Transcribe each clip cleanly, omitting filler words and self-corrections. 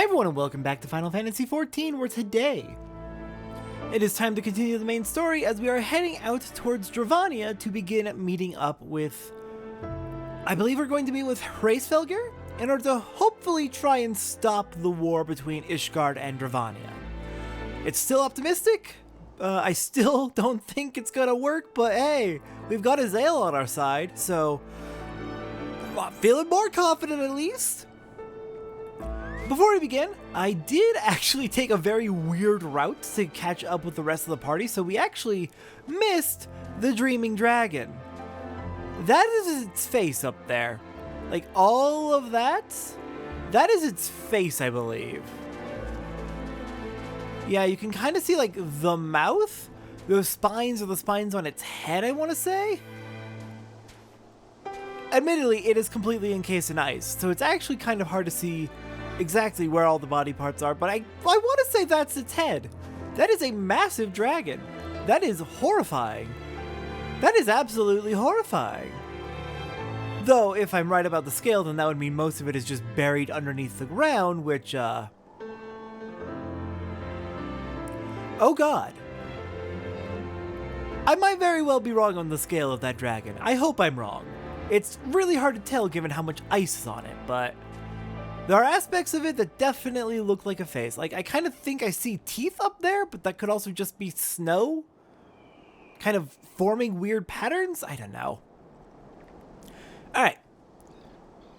Hey everyone and welcome back to Final Fantasy XIV, where today it is time to continue the main story as we are heading out towards Dravania to begin meeting up with, I believe we're going to meet with Heavensward in order to hopefully try and stop the war between Ishgard and Dravania. It's still optimistic. I still don't think it's gonna work, but hey, we've got Azael on our side, so I'm feeling more confident at least. Before we begin, I did actually take a very weird route to catch up with the rest of the party, so we actually missed the Dreaming Dragon. That is its face up there. Like, all of that? That is its face, I believe. Yeah, you can kind of see, like, the mouth. Those spines are the spines on its head, I want to say. Admittedly, it is completely encased in ice, so it's actually kind of hard to see exactly where all the body parts are, but I want to say that's its head. That is a massive dragon. That is horrifying. That is absolutely horrifying. Though, if I'm right about the scale, then that would mean most of it is just buried underneath the ground, which, oh god. I might very well be wrong on the scale of that dragon. I hope I'm wrong. It's really hard to tell given how much ice is on it, but there are aspects of it that definitely look like a face. Like, I kind of think I see teeth up there, but that could also just be snow kind of forming weird patterns. I don't know. Alright.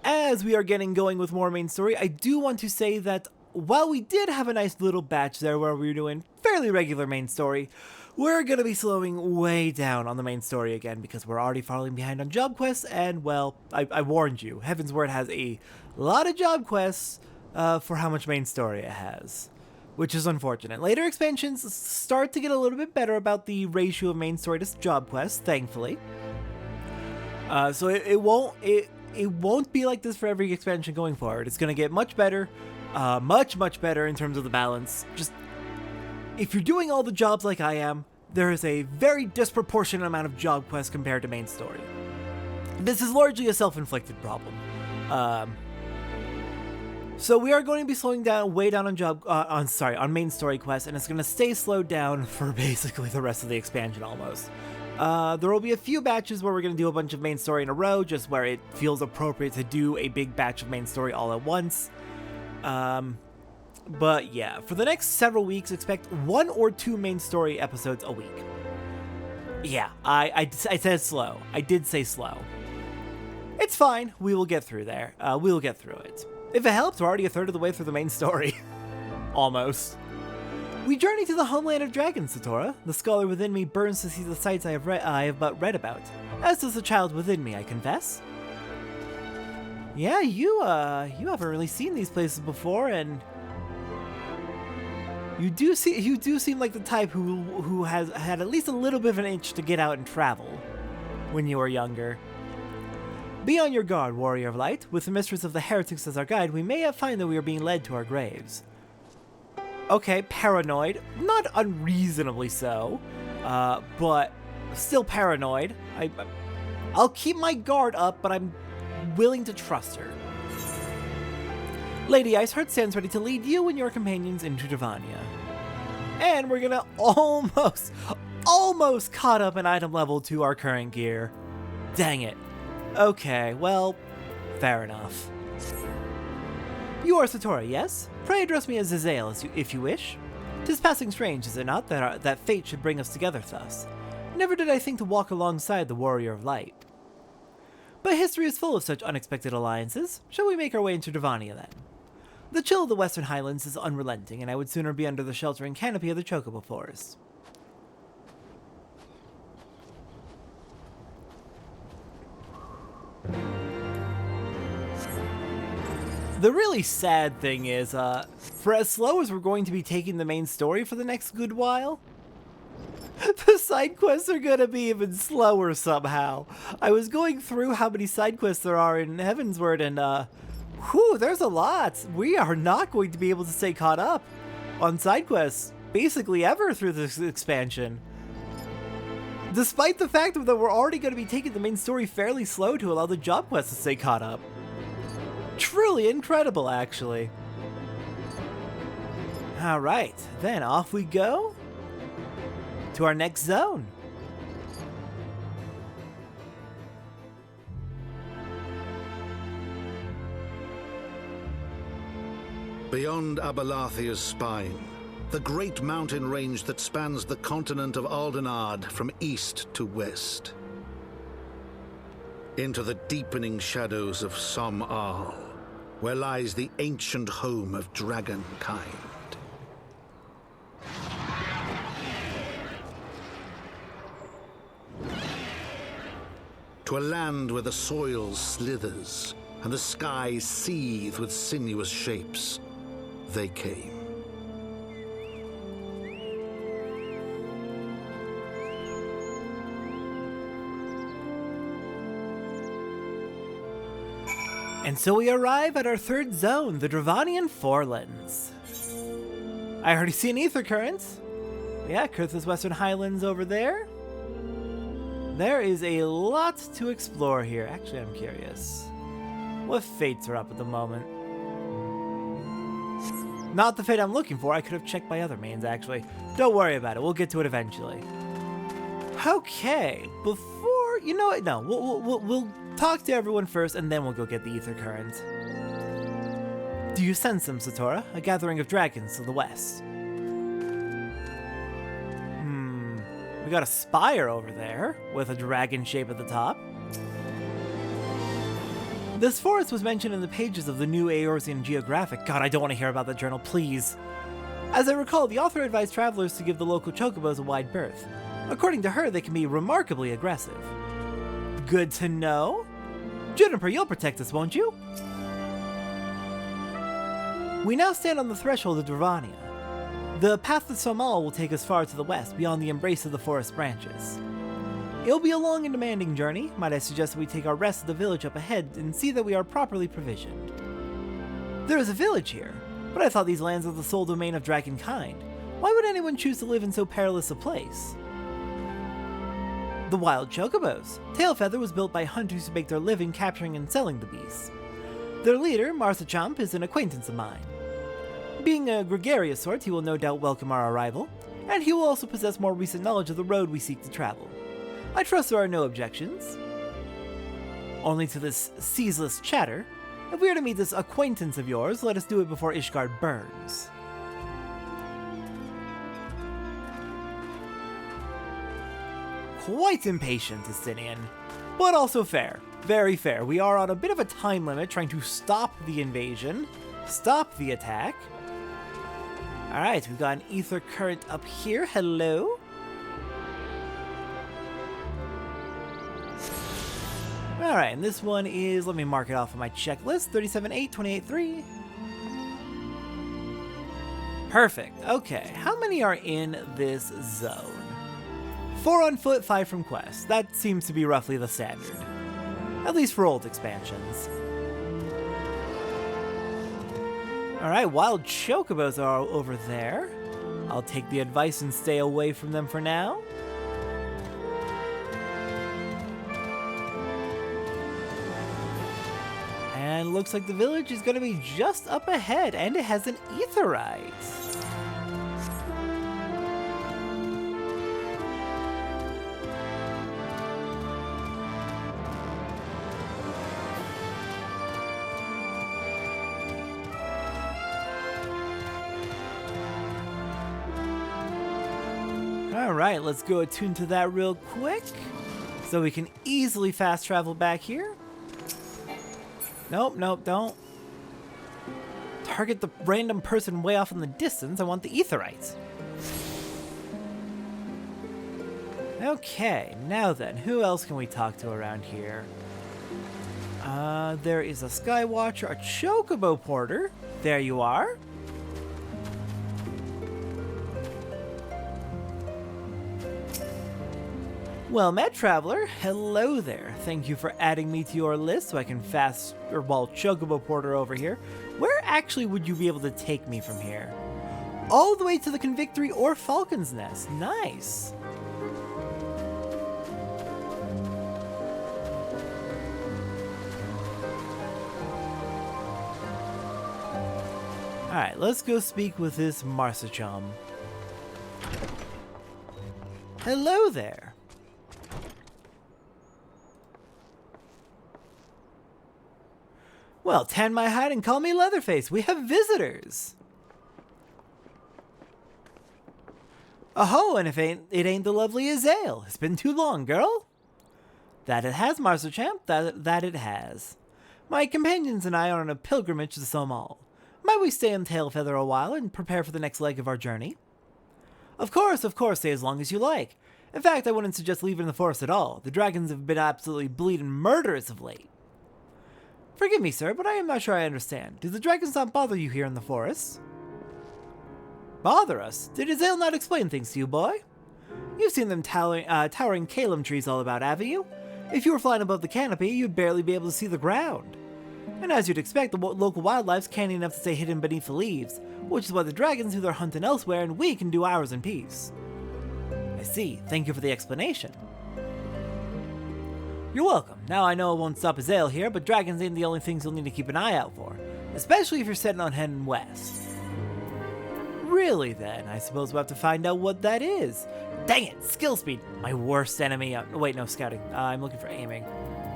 As we are getting going with more main story, I do want to say that while we did have a nice little batch there where we were doing fairly regular main story, we're going to be slowing way down on the main story again because we're already falling behind on job quests, and, well, I warned you, Heavensward has a lot of job quests for how much main story it has, which is unfortunate. Later expansions start to get a little bit better about the ratio of main story to job quests, thankfully. So it won't be like this for every expansion going forward. It's going to get much better, much better in terms of the balance. Just, if you're doing all the jobs like I am, there is a very disproportionate amount of job quests compared to main story. This is largely a self-inflicted problem. So we are going to be slowing down, way down on main story quests, and it's going to stay slowed down for basically the rest of the expansion almost. There will be a few batches where we're going to do a bunch of main story in a row, just where it feels appropriate to do a big batch of main story all at once. But yeah, for the next several weeks, expect 1 or 2 main story episodes a week. Yeah, I said slow. I did say slow. It's fine. We will get through there. We will get through it. If it helps, we're already a third of the way through the main story. Almost. We journey to the homeland of dragons, Satora. The scholar within me burns to see the sights I have but read about. As does the child within me, I confess. Yeah, you haven't really seen these places before, and you do seem like the type who has had at least a little bit of an itch to get out and travel when you were younger. Be on your guard, warrior of light. With the mistress of the heretics as our guide, we may find that we are being led to our graves. Okay, paranoid. Not unreasonably so, but still paranoid. I'll keep my guard up, but I'm willing to trust her. Lady Iceheart stands ready to lead you and your companions into Dravania. And we're gonna almost caught up an item level to our current gear. Dang it. Okay, well, fair enough. You are Satora, yes? Pray address me as Azael if you wish. 'Tis passing strange, is it not, that fate should bring us together thus? Never did I think to walk alongside the warrior of light. But history is full of such unexpected alliances. Shall we make our way into Dravania then? The chill of the Western Highlands is unrelenting, and I would sooner be under the sheltering canopy of the Chocobo forest. The really sad thing is, for as slow as we're going to be taking the main story for the next good while, the side quests are gonna be even slower somehow. I was going through how many side quests there are in Heavensward, and whew, there's a lot. We are not going to be able to stay caught up on side quests basically ever through this expansion. Despite the fact that we're already going to be taking the main story fairly slow to allow the job quests to stay caught up. Truly incredible, actually. Alright, then off we go to our next zone. Beyond Abalathia's spine, the great mountain range that spans the continent of Aldenard from east to west. Into the deepening shadows of Som-Al, where lies the ancient home of dragonkind. To a land where the soil slithers and the skies seethe with sinuous shapes, they came. And so we arrive at our third zone, the Dravanian Forelands. I already see an ether current. Yeah, Kurtha's Western Highlands over there. There is a lot to explore here. Actually, I'm curious. What fates are up at the moment? Not the fate I'm looking for. I could have checked my other mains, actually. Don't worry about it. We'll get to it eventually. Okay, before... You know what? No, we'll talk to everyone first, and then we'll go get the ether current. Do you sense them, Satora? A gathering of dragons to the west. We got a spire over there, with a dragon shape at the top. This forest was mentioned in the pages of the new Eorzean Geographic. God, I don't want to hear about that journal, please. As I recall, the author advised travelers to give the local chocobos a wide berth. According to her, they can be remarkably aggressive. Good to know. Juniper, you'll protect us, won't you? We now stand on the threshold of Dravania. The path to Som-Al will take us far to the west, beyond the embrace of the forest branches. It'll be a long and demanding journey. Might I suggest that we take our rest at the village up ahead and see that we are properly provisioned. There is a village here, but I thought these lands were the sole domain of dragonkind. Why would anyone choose to live in so perilous a place? The wild Chocobos. Tailfeather was built by hunters who make their living capturing and selling the beasts. Their leader, Martha Chomp, is an acquaintance of mine. Being a gregarious sort, he will no doubt welcome our arrival, and he will also possess more recent knowledge of the road we seek to travel. I trust there are no objections. Only to this ceaseless chatter. If we are to meet this acquaintance of yours, let us do it before Ishgard burns. Quite impatient, Estinian, but also fair. Very fair. We are on a bit of a time limit trying to stop the invasion, stop the attack. Alright, we've got an ether current up here. Hello? Alright, and this one is, let me mark it off on my checklist, 37.8, 28.3. Perfect. Okay, how many are in this zone? 4 on foot, 5 from quest. That seems to be roughly the standard. At least for old expansions. Alright, wild chocobos are over there. I'll take the advice and stay away from them for now. And looks like the village is going to be just up ahead, and it has an etherite. Alright, let's go attune to that real quick, so we can easily fast travel back here. Nope, don't. Target the random person way off in the distance. I want the aetherites. Okay, now then, who else can we talk to around here? There is a Skywatcher, a Chocobo Porter. There you are. Well met, traveler. Hello there. Thank you for adding me to your list so I can Chocobo Porter over here. Where actually would you be able to take me from here? All the way to the Convictory or Falcon's Nest. Nice. Alright, let's go speak with this Marsacham. Hello there. Well, tan my hat and call me Leatherface. We have visitors. Oh, and if it ain't the lovely Azael. It's been too long, girl. That it has, Marsacham. That it has. My companions and I are on a pilgrimage to Somal. Might we stay in Tailfeather a while and prepare for the next leg of our journey? Of course, stay as long as you like. In fact, I wouldn't suggest leaving the forest at all. The dragons have been absolutely bleeding murderous of late. Forgive me, sir, but I am not sure I understand. Do the dragons not bother you here in the forest? Bother us? Did Azael not explain things to you, boy? You've seen them towering Calum trees all about, haven't you? If you were flying above the canopy, you'd barely be able to see the ground. And as you'd expect, the local wildlife's canny enough to stay hidden beneath the leaves, which is why the dragons do their hunting elsewhere and we can do ours in peace. I see. Thank you for the explanation. You're welcome. Now I know it won't stop Azael here, but dragons ain't the only things you'll need to keep an eye out for, especially if you're setting on heading west. Really then, I suppose we'll have to find out what that is. Dang it, skill speed, my worst enemy. Wait, no, scouting. I'm looking for aiming.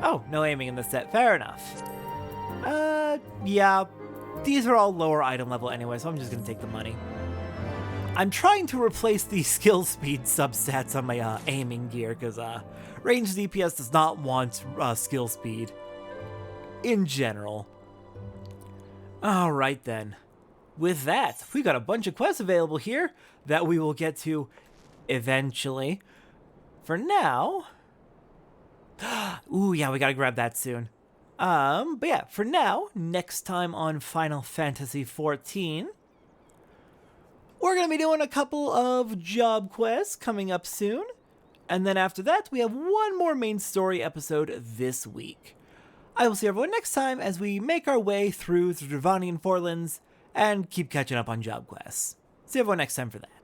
Oh, no aiming in this set, fair enough. Yeah, these are all lower item level anyway, so I'm just gonna take the money. I'm trying to replace the skill speed substats on my aiming gear, because ranged DPS does not want skill speed in general. Alright then. With that, we got a bunch of quests available here that we will get to eventually. For now... Ooh, yeah, we gotta grab that soon. But yeah, for now, next time on Final Fantasy XIV, we're gonna be doing a couple of job quests coming up soon. And then after that, we have one more main story episode this week. I will see everyone next time as we make our way through the Dravanian Forlands and keep catching up on job quests. See everyone next time for that.